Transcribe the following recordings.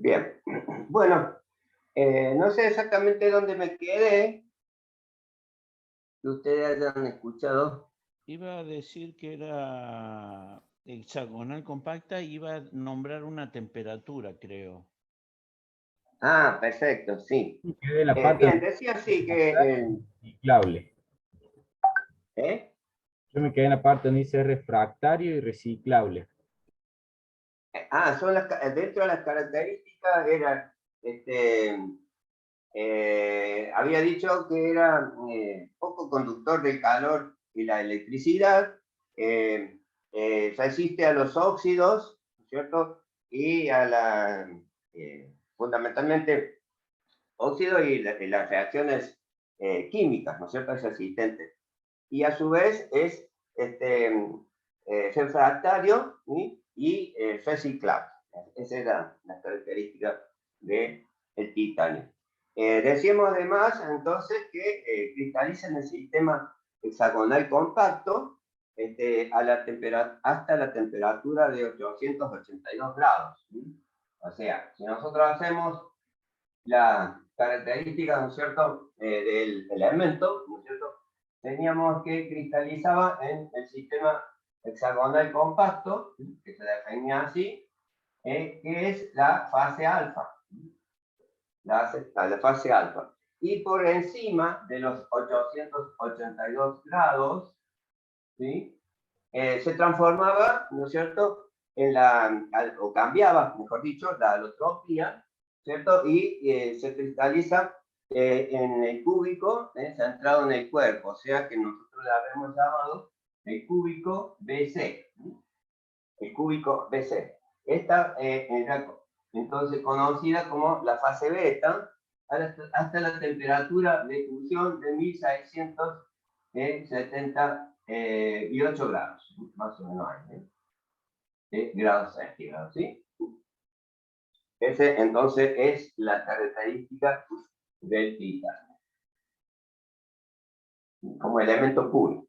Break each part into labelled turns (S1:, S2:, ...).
S1: Bien. Bueno, no sé exactamente dónde me quedé, que ustedes hayan escuchado.
S2: Iba a decir que era hexagonal compacta y iba a nombrar una temperatura, creo.
S1: Ah, perfecto, sí.
S3: Me quedé en la parte
S1: Bien, decía así que...
S3: reciclable.
S1: ¿eh?
S3: Yo me quedé en la parte donde dice refractario y reciclable.
S1: Son dentro de las características era, había dicho que era poco conductor del calor y la electricidad, resiste a los óxidos, ¿no es cierto? Y a la, fundamentalmente, óxido y las reacciones químicas, ¿no es cierto? Es resistente. Y a su vez es refractario, ¿sí? Y reciclable. Esa era la característica del titanio. Decíamos además entonces que cristaliza en el sistema hexagonal compacto hasta la temperatura de 882 grados. ¿Sí? O sea, si nosotros hacemos la característica, ¿no es cierto?, del elemento, ¿no es cierto?, teníamos que cristalizaba en el sistema hexagonal compacto, que se definía así, que es la fase alfa, la fase alfa. Y por encima de los 882 grados, ¿sí? Se transformaba, ¿no es cierto?, o cambiaba, mejor dicho, la alotropía, ¿cierto? Y se cristaliza en el cúbico centrado en el cuerpo, o sea que nosotros la habíamos llamado el cúbico BC, el cúbico BC. Esta era entonces conocida como la fase beta, hasta la temperatura de fusión de 1678 grados, más o menos, grados centígrados, ¿sí? Ese entonces es la característica del titanio como elemento puro.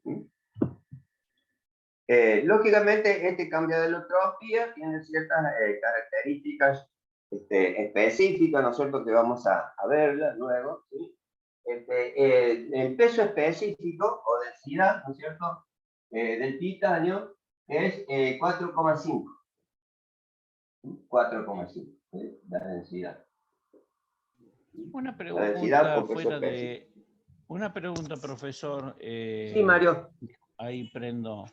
S1: Lógicamente, este cambio de alotropía tiene ciertas características específicas, ¿no es cierto?, que vamos a verlas luego, ¿sí? El peso específico o densidad, ¿no es cierto?, del titanio es 4,5. 4,5, ¿sí? La densidad.
S2: Una
S1: La densidad
S2: pregunta
S1: por peso
S2: fuera
S1: específico.
S2: de... Una pregunta, profesor.
S1: Sí, Mario.
S2: Ahí prendo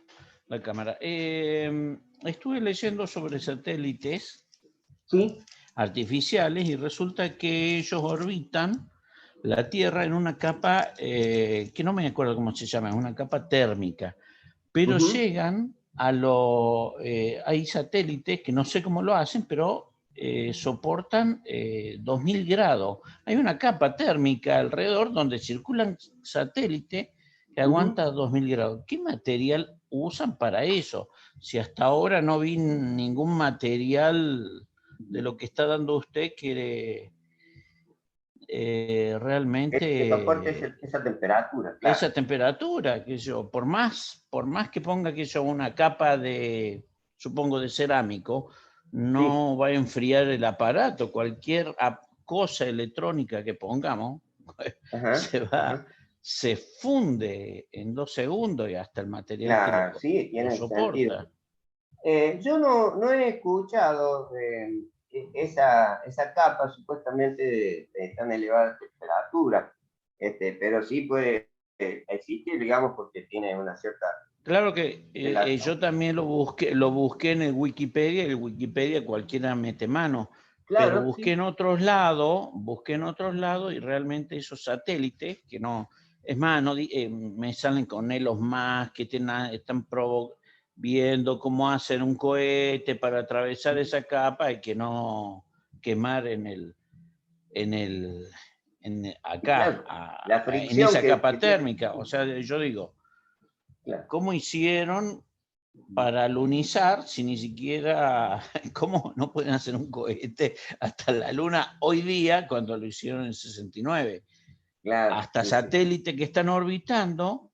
S2: la cámara. Estuve leyendo sobre satélites,
S1: ¿sí?,
S2: artificiales, y resulta que ellos orbitan la Tierra en una capa que no me acuerdo cómo se llama, es una capa térmica, pero llegan a hay satélites que no sé cómo lo hacen, pero soportan 2000 grados. Hay una capa térmica alrededor donde circulan satélites que aguanta 2000 grados. ¿Qué material usan para eso? Si hasta ahora no vi ningún material de lo que está dando usted que realmente
S1: que soporte esa temperatura, claro.
S2: esa temperatura, que yo, por más que ponga que yo una capa de, supongo, de cerámico, no va a enfriar el aparato. Cualquier cosa electrónica que pongamos se funde en 2 segundos y hasta el material
S1: Claro, sí,
S2: lo
S1: tiene
S2: soporta.
S1: sentido. Yo no he escuchado esa capa supuestamente de tan elevada temperatura, pero sí puede existir, digamos, porque tiene una cierta...
S2: Claro que yo también lo busqué en el Wikipedia cualquiera mete mano, pero
S1: Claro,
S2: busqué
S1: sí.
S2: en otros lados y realmente esos satélites, que no, es más, no, me salen con Elon Musk, que están viendo cómo hacer un cohete para atravesar esa capa y que no quemar acá,
S1: Claro, la
S2: en
S1: fricción
S2: esa capa
S1: que tiene...
S2: térmica. O sea, yo digo,
S1: Claro.
S2: ¿cómo hicieron para alunizar si ni siquiera, cómo no pueden hacer un cohete hasta la Luna hoy día cuando lo hicieron en 69?
S1: Claro,
S2: Hasta
S1: sí,
S2: satélites que están orbitando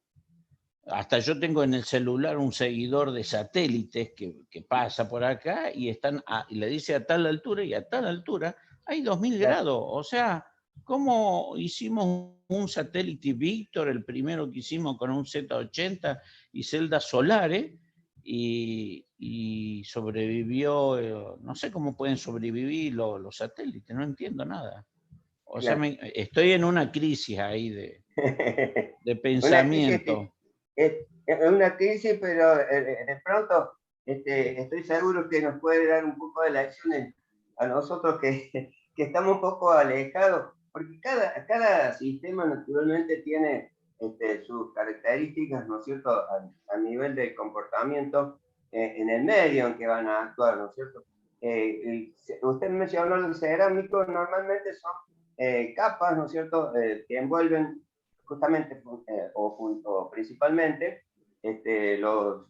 S2: Hasta yo tengo en el celular un seguidor de satélites que pasa por acá y, y le dice a tal altura y a tal altura hay 2000 grados. O sea, ¿cómo hicimos un satélite Víctor, el primero que hicimos con un Z80 y celdas solares, y sobrevivió? No sé cómo pueden sobrevivir los satélites, no entiendo nada. O sea,
S1: Claro.
S2: estoy en una crisis ahí de
S1: Una crisis,
S2: pensamiento.
S1: es una crisis, pero de pronto estoy seguro que nos puede dar un poco de lecciones a nosotros que estamos un poco alejados, porque cada sistema naturalmente tiene sus características, ¿no es cierto?, a nivel de comportamiento en el medio en que van a actuar, ¿no es cierto? Usted mencionó los cerámicos, normalmente son capas, ¿no es cierto?, que envuelven justamente o principalmente los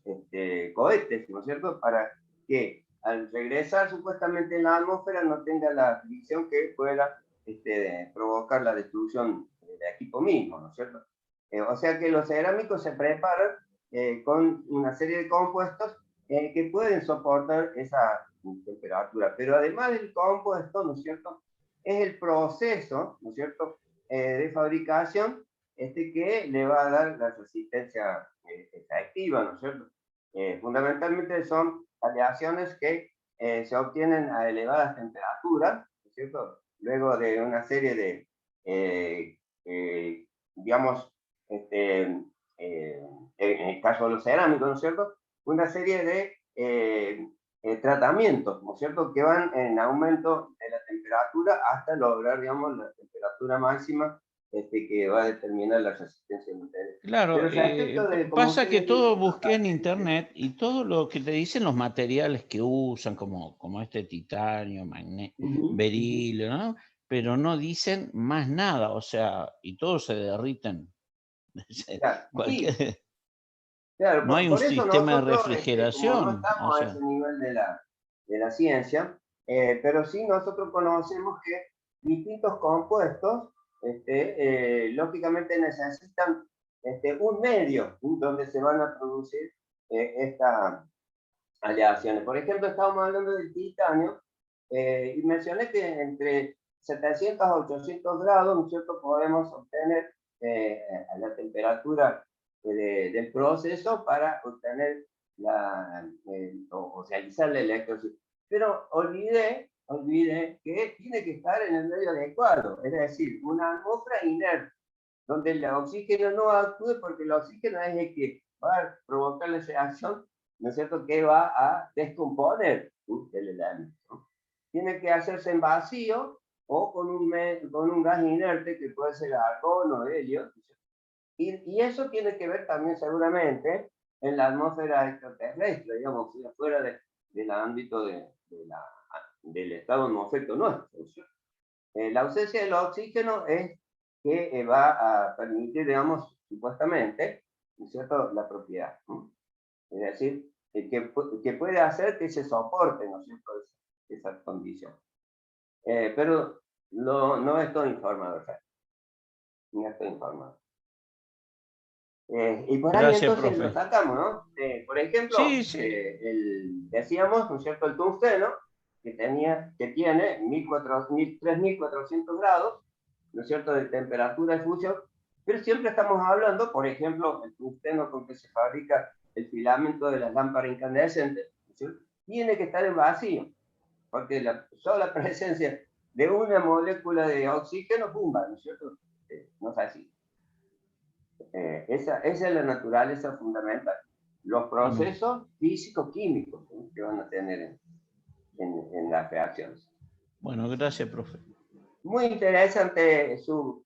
S1: cohetes, ¿no es cierto?, para que al regresar supuestamente en la atmósfera no tenga la fricción que pueda provocar la destrucción del equipo mismo, ¿no es cierto? O sea que los cerámicos se preparan con una serie de compuestos que pueden soportar esa temperatura, pero además del compuesto, ¿no es cierto?, es el proceso, ¿no es cierto?, de fabricación que le va a dar la resistencia efectiva, ¿no es cierto? Fundamentalmente son aleaciones que se obtienen a elevadas temperaturas, ¿no es cierto? Luego de una serie de, digamos, en el caso de los cerámicos, ¿no es cierto?, una serie de tratamientos, ¿no es cierto?, que van en aumento de la temperatura hasta lograr, digamos, la temperatura máxima que va a determinar la resistencia material.
S2: Claro,
S1: Pero respecto de, como
S2: pasa
S1: usted
S2: que
S1: me dice,
S2: todo busqué en internet y todo lo que te dicen los materiales que usan, como este titanio, berilio, ¿no? Pero no dicen más nada, o sea, y todos se derriten.
S1: claro, sí,
S2: Cualquier,
S1: claro,
S2: no hay un
S1: por eso
S2: sistema de
S1: nosotros, como no
S2: refrigeración, o
S1: estamos a ese
S2: sea.
S1: nivel de la ciencia, pero sí nosotros conocemos que distintos compuestos, lógicamente necesitan un medio donde se van a producir estas aleaciones. Por ejemplo, estábamos hablando del titanio, y mencioné que entre 700 a 800 grados, ¿no es cierto?, podemos obtener a la temperatura del proceso para obtener o realizar la electrosis. Pero olvidé que tiene que estar en el medio adecuado, es decir, una atmósfera inerte, donde el oxígeno no actúe, porque el oxígeno es el que va a provocar la reacción, ¿no es cierto?, que va a descomponer el elemento, ¿no? Tiene que hacerse en vacío o con un gas inerte que puede ser argón o helio, y eso tiene que ver también seguramente en la atmósfera extraterrestre, digamos, fuera del ámbito del estado atmosférico nuestro, ¿no? La ausencia del oxígeno es que va a permitir, digamos, supuestamente, ¿no es cierto?, la propiedad, ¿no? Es decir, que puede hacer que se soporte, ¿no es cierto?, esa condición. Pero no estoy informado, o sea, no estoy informado. Y por ahí
S2: Gracias,
S1: entonces lo
S2: profe.
S1: sacamos, ¿no? Por ejemplo,
S2: Sí, sí.
S1: decíamos, ¿no es cierto?, el tungsteno, que tiene 3.400 grados, ¿no es cierto?, de temperatura de fusión, pero siempre estamos hablando, por ejemplo, el tungsteno con que se fabrica el filamento de las lámparas incandescentes, ¿no es cierto?, tiene que estar en vacío, porque la sola presencia de una molécula de oxígeno, ¡pumba!, ¿no es cierto?, no es así. Esa es la naturaleza fundamental. Los
S2: Bueno,
S1: procesos físico-químicos, ¿sí?, que van a tener en las reacciones.
S2: bueno, gracias, profe.
S1: Muy interesante su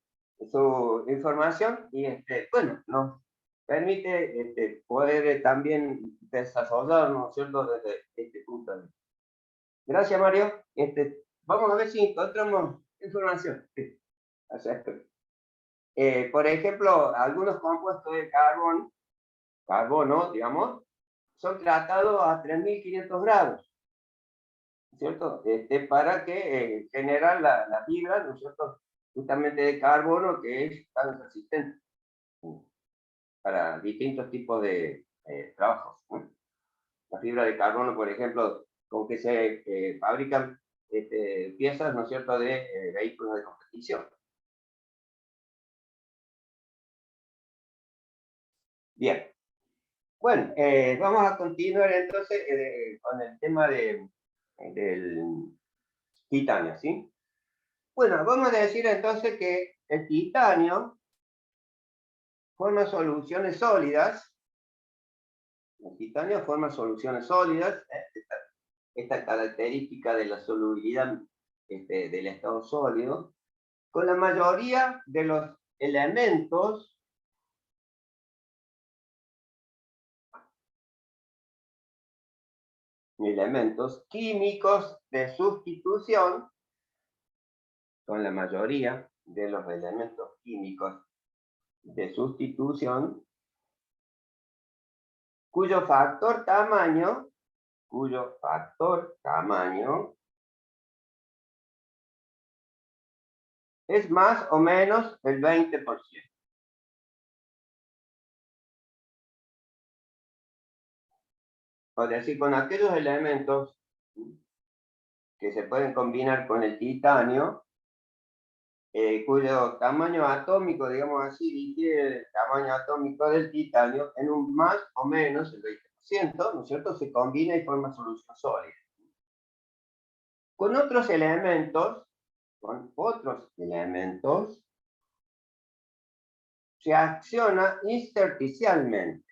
S1: información y bueno, nos permite poder también desarrollar, ¿no es cierto?, desde este punto de vista. Gracias, Mario. Vamos a ver si encontramos información acerca. Por ejemplo, algunos compuestos de carbono, digamos, son tratados a 3.500 grados, ¿cierto? Para que generar la fibra, ¿no es cierto?, justamente de carbono, que es tan resistente para distintos tipos de trabajos, ¿no? La fibra de carbono, por ejemplo, con que se fabrican piezas, ¿no es cierto?, de vehículos de competición. Bien. Bueno, vamos a continuar entonces con el tema del titanio, ¿sí? Bueno, vamos a decir entonces que el titanio forma soluciones sólidas. El titanio forma soluciones sólidas. Esta característica de la solubilidad del estado sólido, con la mayoría de los elementos químicos de sustitución, con la mayoría de los elementos químicos de sustitución, cuyo factor tamaño es más o menos el 20%. Es decir, con aquellos elementos que se pueden combinar con el titanio, cuyo tamaño atómico, digamos así, difiere del tamaño atómico del titanio en un más o menos el 20%, ¿no es cierto? Se combina y forma solución sólida. Con otros elementos, se acciona intersticialmente.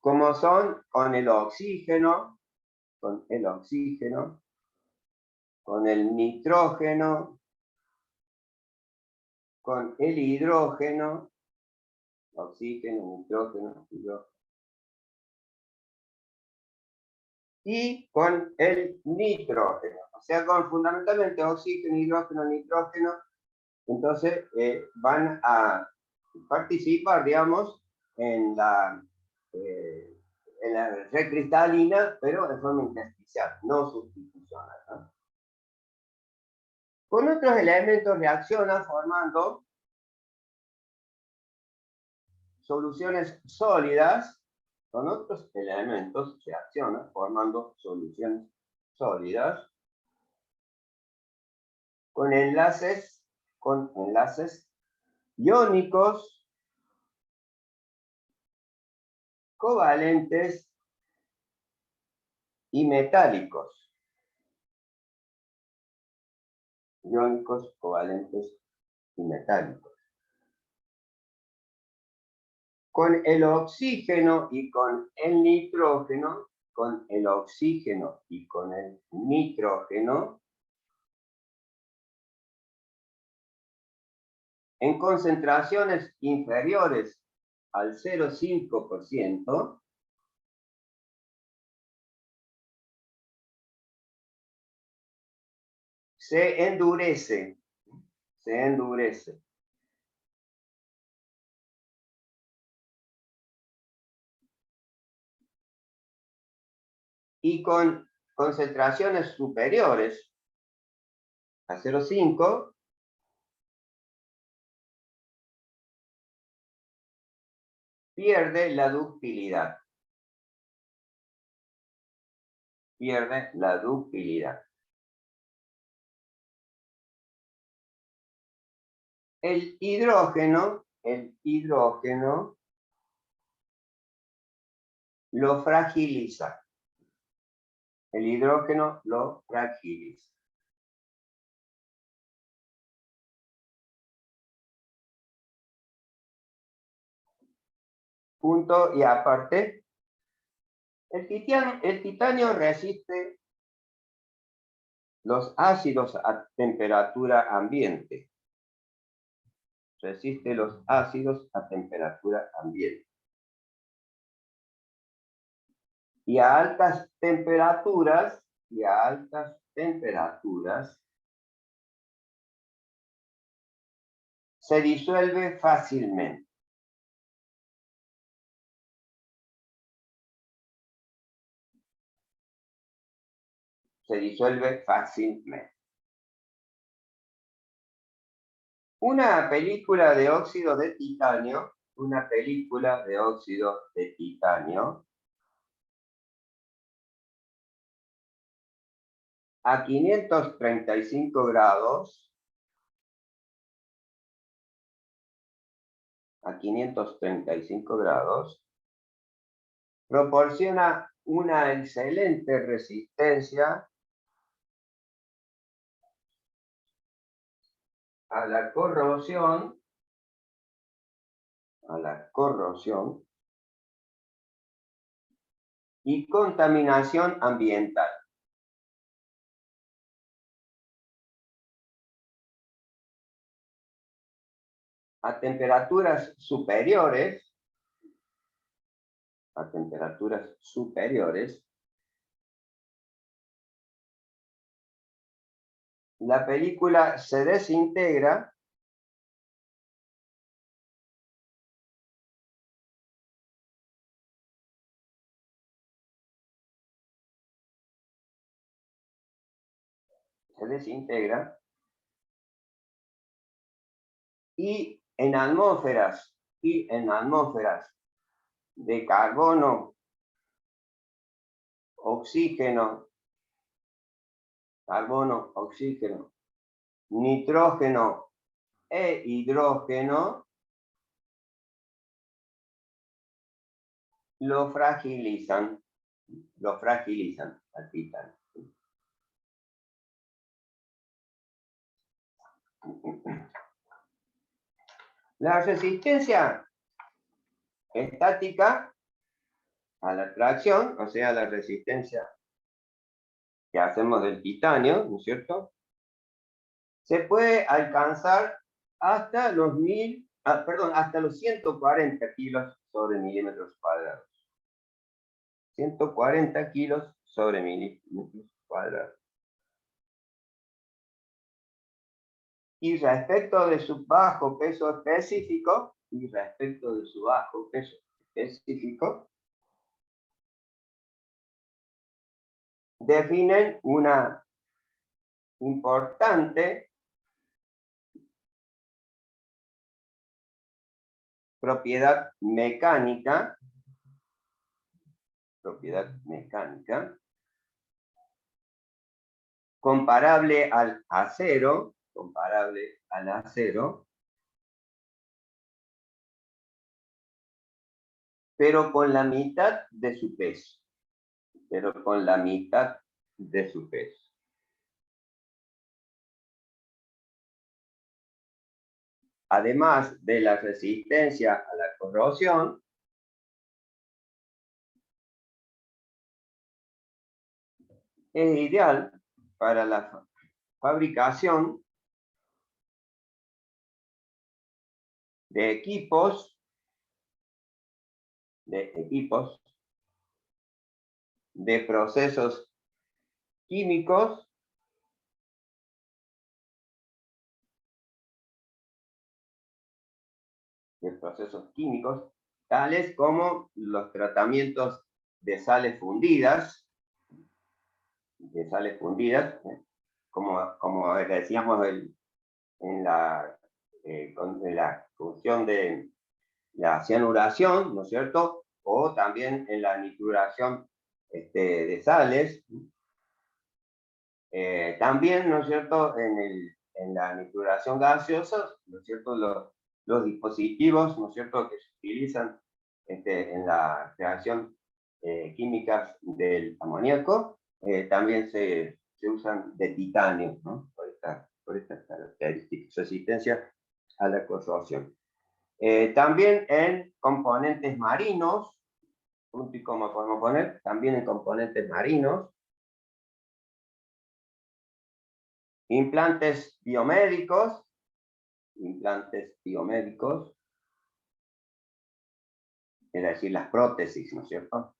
S1: Como son con el oxígeno, con el nitrógeno, con el hidrógeno, oxígeno, nitrógeno, hidrógeno, y con el nitrógeno, o sea, con fundamentalmente oxígeno, hidrógeno, nitrógeno. Entonces van a participar, digamos, en la red cristalina, pero de forma intersticial, no sustitucional, ¿no? Con otros elementos reacciona formando soluciones sólidas. Con otros elementos reacciona formando soluciones sólidas con enlaces iónicos, covalentes y metálicos. Iónicos, covalentes y metálicos. Con el oxígeno y con el nitrógeno, en concentraciones inferiores al 0,5%, se endurece. Y con concentraciones superiores a 0,5, pierde la ductilidad. El hidrógeno lo fragiliza. Punto y aparte, el titanio resiste los ácidos a temperatura ambiente. Y a altas temperaturas, se disuelve fácilmente. Una película de óxido de titanio, una película de óxido de titanio, a 535 grados, proporciona una excelente resistencia a la corrosión, y contaminación ambiental. A temperaturas superiores, la película se desintegra y en atmósferas de carbono, oxígeno, nitrógeno e hidrógeno, lo fragilizan al titanio. La resistencia estática a la tracción, o sea, la resistencia que hacemos del titanio, ¿no es cierto? Se puede alcanzar hasta los 140 kilos sobre milímetros cuadrados. 140 kilos sobre milímetros cuadrados. Y respecto de su bajo peso específico, definen una importante propiedad mecánica comparable al acero, pero con la mitad de su peso. Además de la resistencia a la corrosión, es ideal para la fabricación de equipos de procesos químicos tales como los tratamientos de sales fundidas, como decíamos en la función de la cianuración, ¿no es cierto? O también en la nituración de sales. También, ¿no es cierto?, en la nituración gaseosa, ¿no es cierto?, los dispositivos, ¿no es cierto?, que se utilizan en la reacción química del amoníaco, también se usan de titanio, ¿no? Por esta característica, resistencia a la corrosión. También en componentes marinos, ¿cómo podemos poner? También en componentes marinos, implantes biomédicos, es decir, las prótesis, ¿no es cierto?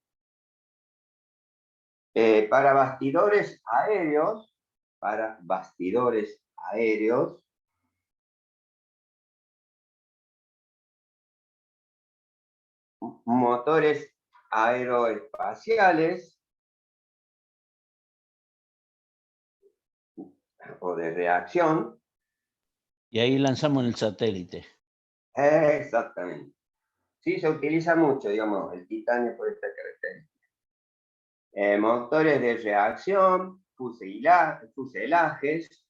S1: Para bastidores aéreos, motores aeroespaciales o de reacción,
S2: Y ahí lanzamos el satélite.
S1: Exactamente. Sí, se utiliza mucho, digamos, el titanio por esta característica. Motores de reacción, fuselajes,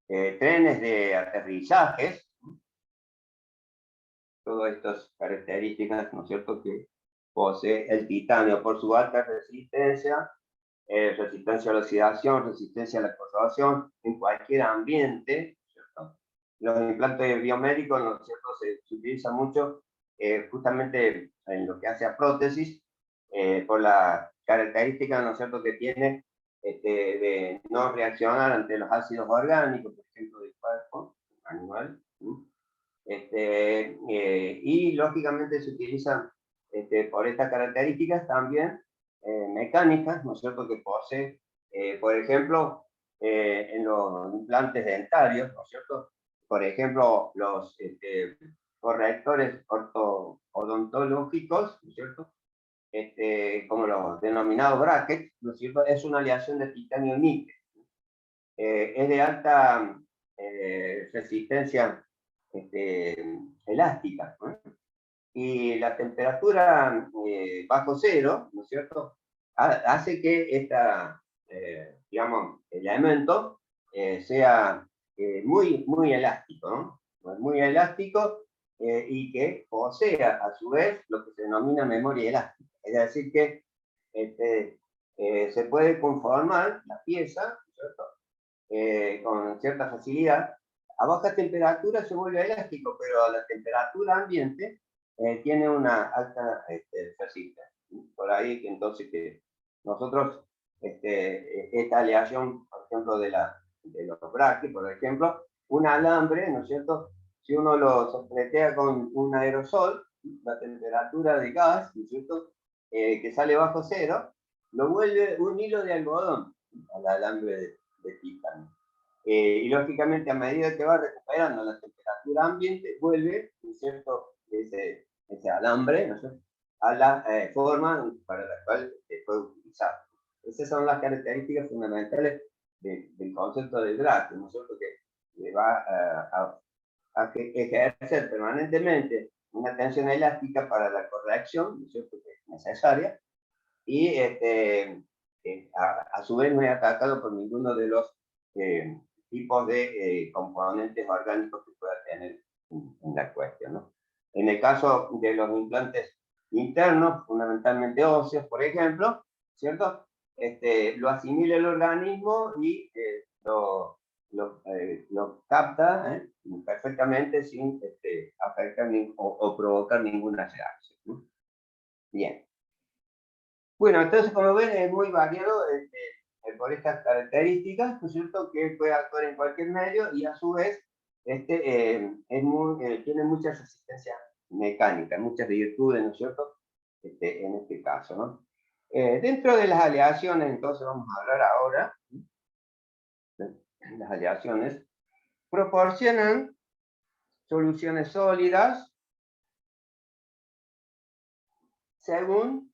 S1: trenes de aterrizajes, todas estas características, ¿no es cierto?, que posee el titanio por su alta resistencia, resistencia a la oxidación, resistencia a la corrosión en cualquier ambiente, ¿cierto? Los implantes biomédicos, ¿no es cierto?, se utilizan mucho justamente en lo que hace a prótesis, por la característica, ¿no es cierto?, que tiene de no reaccionar ante los ácidos orgánicos, por ejemplo, del cuerpo animal, y lógicamente se utilizan por estas características también mecánicas, ¿no es cierto?, que posee, por ejemplo, en los implantes dentarios, ¿no es cierto?, por ejemplo, los correctores odontológicos, ¿no es cierto?, como los denominados brackets, ¿no es cierto?, es una aleación de titanio níquel. Es de alta resistencia elástica, ¿no? Y la temperatura bajo cero, ¿no es cierto?, hace que digamos, elemento sea muy elástico, ¿no? Muy elástico y que posea a su vez lo que se denomina memoria elástica. Es decir, que se puede conformar la pieza, ¿no es cierto?, con cierta facilidad. A baja temperatura se vuelve elástico, pero a la temperatura ambiente tiene una alta resistencia. Por ahí que entonces que nosotros, esta aleación, por ejemplo, de los brackets, por ejemplo, un alambre, ¿no es cierto?, si uno lo sopletea con un aerosol, la temperatura de gas, ¿no es cierto?, que sale bajo cero, lo vuelve un hilo de algodón al alambre de titanio. Y lógicamente a medida que va recuperando la temperatura ambiente, vuelve, ¿no es cierto?, ese alambre, ¿no es cierto?, a la forma para la cual se puede utilizar. Esas son las características fundamentales del concepto del bracket, ¿no es cierto?, que va a ejercer permanentemente una tensión elástica para la corrección, ¿no es cierto?, que es necesaria, y a su vez no es atacado por ninguno de los tipos de componentes orgánicos que pueda tener en la cuestión, ¿no? En el caso de los implantes internos, fundamentalmente óseos, por ejemplo, ¿cierto?, lo asimila el organismo y lo capta perfectamente sin afectar o provocar ninguna reacción, ¿no? Bien. Bueno, entonces, como ven, es muy variado por estas características, ¿no es cierto?, que puede actuar en cualquier medio y a su vez tiene mucha resistencia mecánica, muchas virtudes, ¿no es cierto?, en este caso, ¿no? Dentro de las aleaciones, entonces vamos a hablar ahora, las aleaciones proporcionan soluciones sólidas según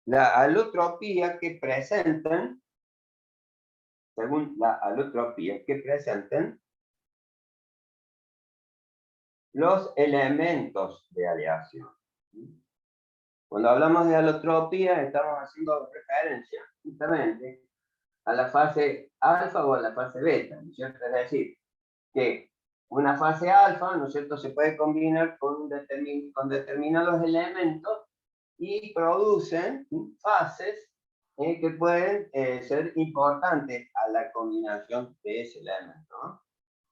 S1: la alotropía que presenten, los elementos de aleación. Cuando hablamos de alotropía, estamos haciendo referencia justamente a la fase alfa o a la fase beta, ¿no es cierto? Es decir, que una fase alfa, ¿no es cierto?, se puede combinar con determinados elementos y producen fases que pueden ser importantes a la combinación de ese elemento, ¿no?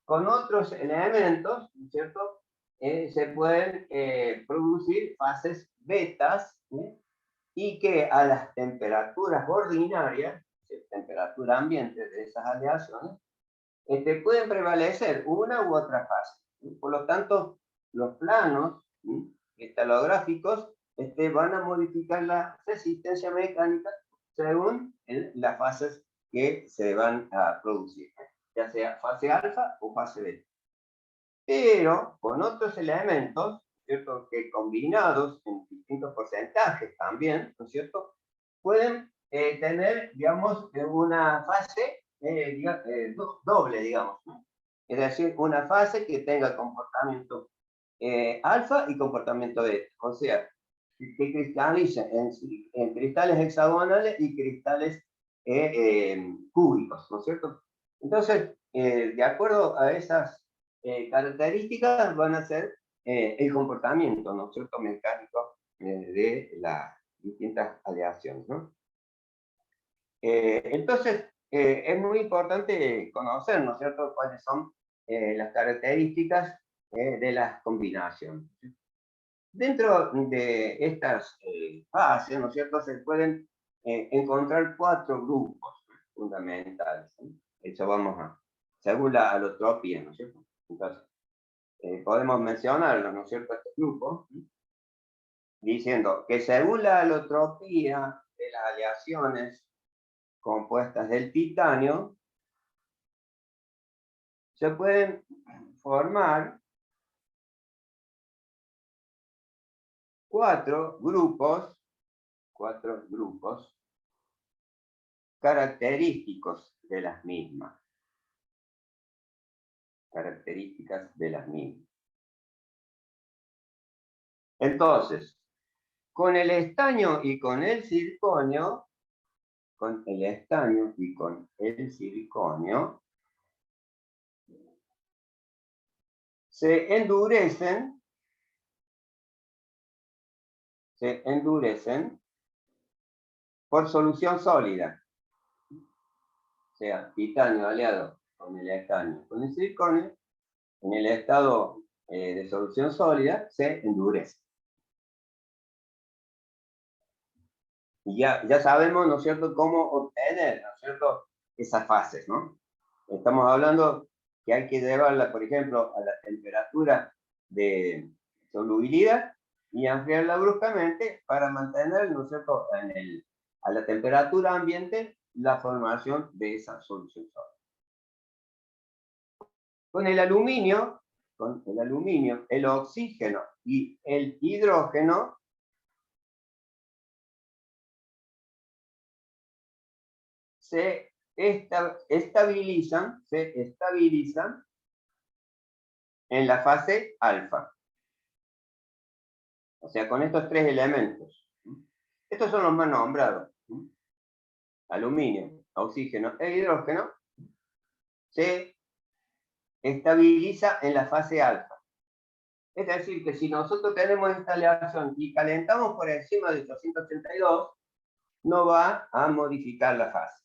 S1: Con otros elementos, ¿no es cierto?, se pueden producir fases betas, ¿sí?, y que a las temperaturas ordinarias, temperatura ambiente de esas aleaciones, pueden prevalecer una u otra fase, ¿sí? Por lo tanto, los planos, ¿sí?, cristalográficos van a modificar la resistencia mecánica según las fases que se van a producir, ya sea fase alfa o fase beta. Pero con otros elementos, ¿cierto?, que combinados en distintos porcentajes también, ¿no es cierto?, pueden tener, digamos, una fase doble, digamos, ¿no? Es decir, una fase que tenga comportamiento alfa y comportamiento beta. O sea, que cristalice en cristales hexagonales y cristales cúbicos, ¿no es cierto? Entonces, de acuerdo a esas características, van a ser el comportamiento, ¿no es cierto?, mecánico de las distintas aleaciones, ¿no? Entonces, es muy importante conocer, ¿no es cierto?, cuáles son las características de las combinaciones. Dentro de estas fases, ¿no es cierto?, se pueden encontrar 4 grupos fundamentales, ¿sí? Eso vamos a, según la alotropía, ¿no es cierto? Entonces, podemos mencionarlo, ¿no es cierto?, este grupo, ¿sí?, diciendo que según la alotropía de las aleaciones compuestas del titanio, se pueden formar 4 grupos características de las mismas. Entonces, con el estaño y con el circonio, se endurecen por solución sólida. O sea, titanio aliado con el estaño, con el circonio, en el estado de solución sólida, se endurece. Y ya sabemos, ¿no es cierto?, cómo obtener, ¿no es cierto?, esas fases, ¿no? Estamos hablando que hay que llevarla, por ejemplo, a la temperatura de solubilidad y enfriarla bruscamente para mantener, ¿no es cierto?, a la temperatura ambiente la formación de esa solución sólida. Con el aluminio, el oxígeno y el hidrógeno se estabilizan en la fase alfa. O sea, con estos 3 elementos. Estos son los más nombrados. Aluminio, oxígeno e hidrógeno se estabiliza en la fase alfa. Es decir, que si nosotros tenemos esta aleación y calentamos por encima de 882, no va a modificar la fase.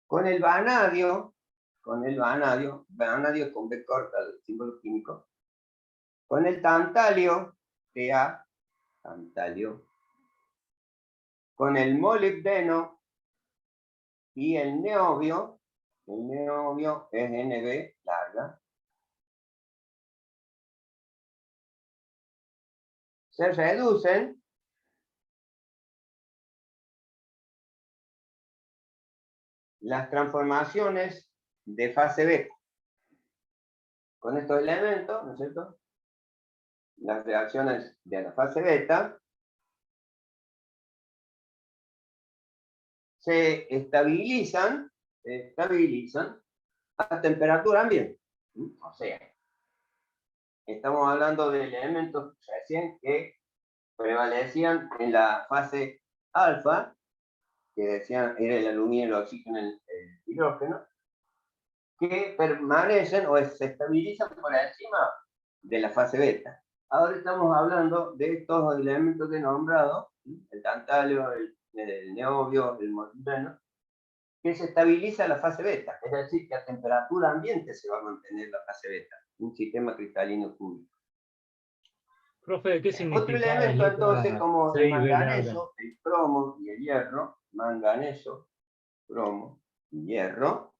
S1: Con el vanadio con B corta, el símbolo químico, con el tantalio, Ta, tantalio, con el molibdeno y el niobio es Nb larga, se reducen las transformaciones de fase beta. Con estos elementos, ¿no es cierto?, las reacciones de la fase beta se estabilizan a temperatura ambiente. O sea, estamos hablando de elementos recién que prevalecían en la fase alfa, que decían era el aluminio, el oxígeno, el hidrógeno, que permanecen o se estabilizan por encima de la fase beta. Ahora estamos hablando de estos elementos que he nombrado, el tantalio, el niobio, el molibdeno, que se estabiliza la fase beta, es decir, que a temperatura ambiente se va a mantener la fase beta, un sistema cristalino cúbico.
S4: Profe, ¿qué significa?
S1: Otro elemento entonces, como el manganeso, el cromo y el hierro, manganeso, cromo y hierro,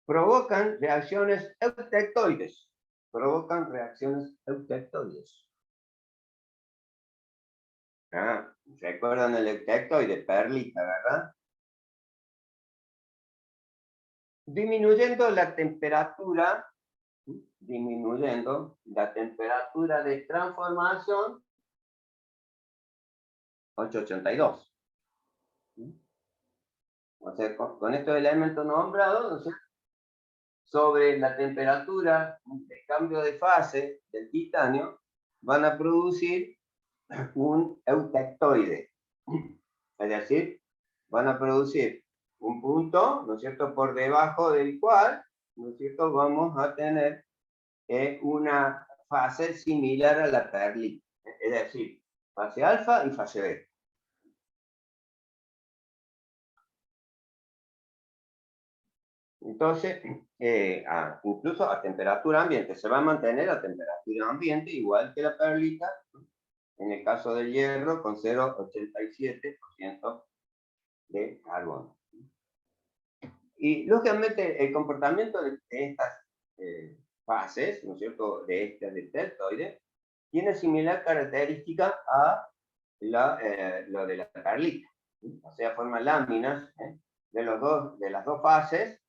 S1: provocan reacciones eutectoides. ¿Recuerdan el eutectoide? Perlita, ¿verdad? Disminuyendo la temperatura disminuyendo la temperatura de transformación 882. O sea, con estos elementos nombrados, ¿no sé?, sobre la temperatura de cambio de fase del titanio, van a producir un eutectoide. Es decir, van a producir un punto, ¿no es cierto?, por debajo del cual, ¿no es cierto?, vamos a tener una fase similar a la perlita. Es decir, fase alfa y fase beta. Entonces, incluso a temperatura ambiente, se va a mantener a temperatura ambiente, igual que la perlita, en el caso del hierro, con 0,87% de carbono. Y, lógicamente, el comportamiento de estas fases, ¿no es cierto?, de este deltoide, tiene similar característica a lo de la perlita. O sea, forma láminas de las dos fases,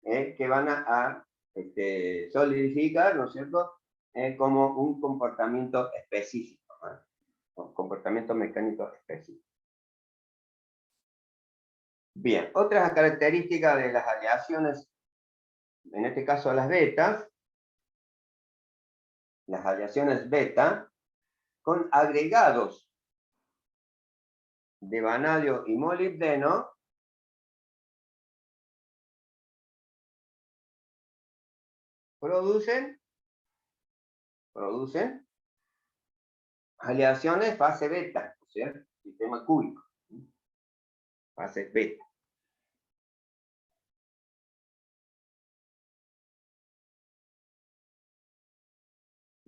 S1: que van a solidificar, ¿no es cierto?, como un comportamiento específico, un comportamiento mecánico específico. Bien, otras características de las aleaciones, en este caso las betas, las aleaciones beta, con agregados de vanadio y molibdeno, producen aleaciones fase beta, o sea, sistema cúbico, fase beta.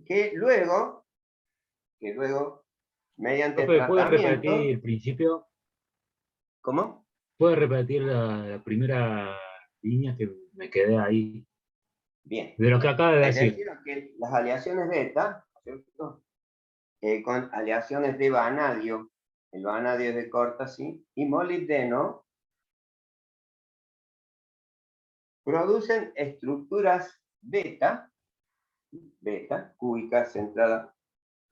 S1: Que luego, mediante
S4: Profe, ¿puede
S1: tratamiento...
S4: repetir el principio?
S1: ¿Cómo?
S4: ¿Puede repetir la primera línea que me quedé ahí?
S1: Bien.
S4: De lo que acaba de
S1: Es
S4: decir.
S1: decir, que las aleaciones beta, ¿cierto?, con aleaciones de vanadio, el vanadio es de corta, ¿sí?, y molibdeno, producen estructuras beta, cúbicas centradas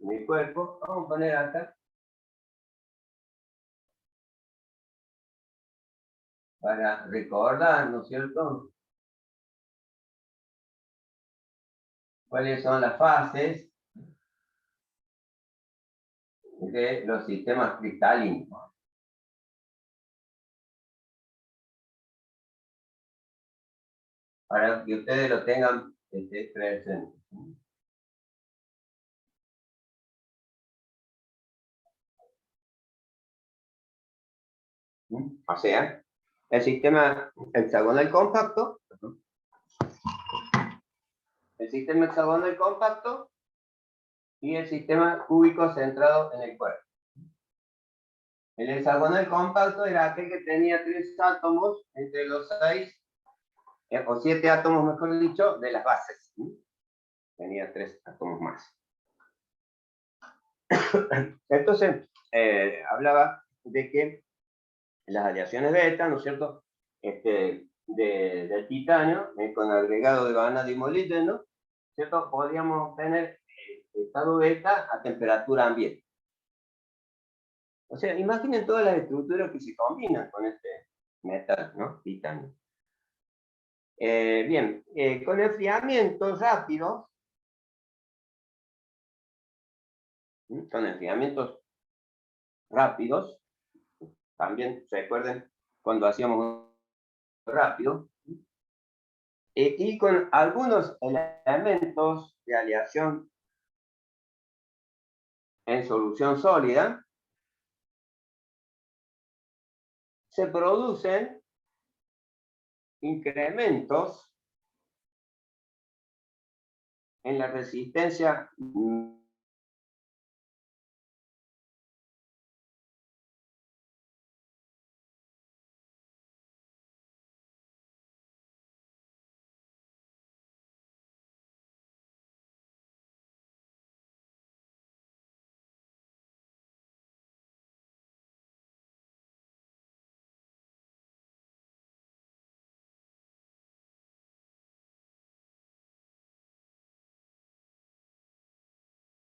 S1: en el cuerpo. Vamos a poner acá, para recordar, ¿no es cierto?, cuáles son las fases de los sistemas cristalinos. Para que ustedes lo tengan presente. O sea, el sistema hexagonal compacto, y el sistema cúbico centrado en el cuerpo. El hexagonal compacto era aquel que tenía 3 átomos entre los 6, o 7 átomos, mejor dicho, de las bases. Tenía 3 átomos más. Entonces, hablaba de que las aleaciones beta, ¿no es cierto?, del titanio, con agregado de vanadio y molibdeno, ¿cierto?, podríamos obtener estado beta a temperatura ambiente. O sea, imaginen todas las estructuras que se combinan con este metal, ¿no?, titanio. Bien, con enfriamientos rápidos, también recuerden cuando hacíamos rápido, y con algunos elementos de aleación en solución sólida, se producen incrementos en la resistencia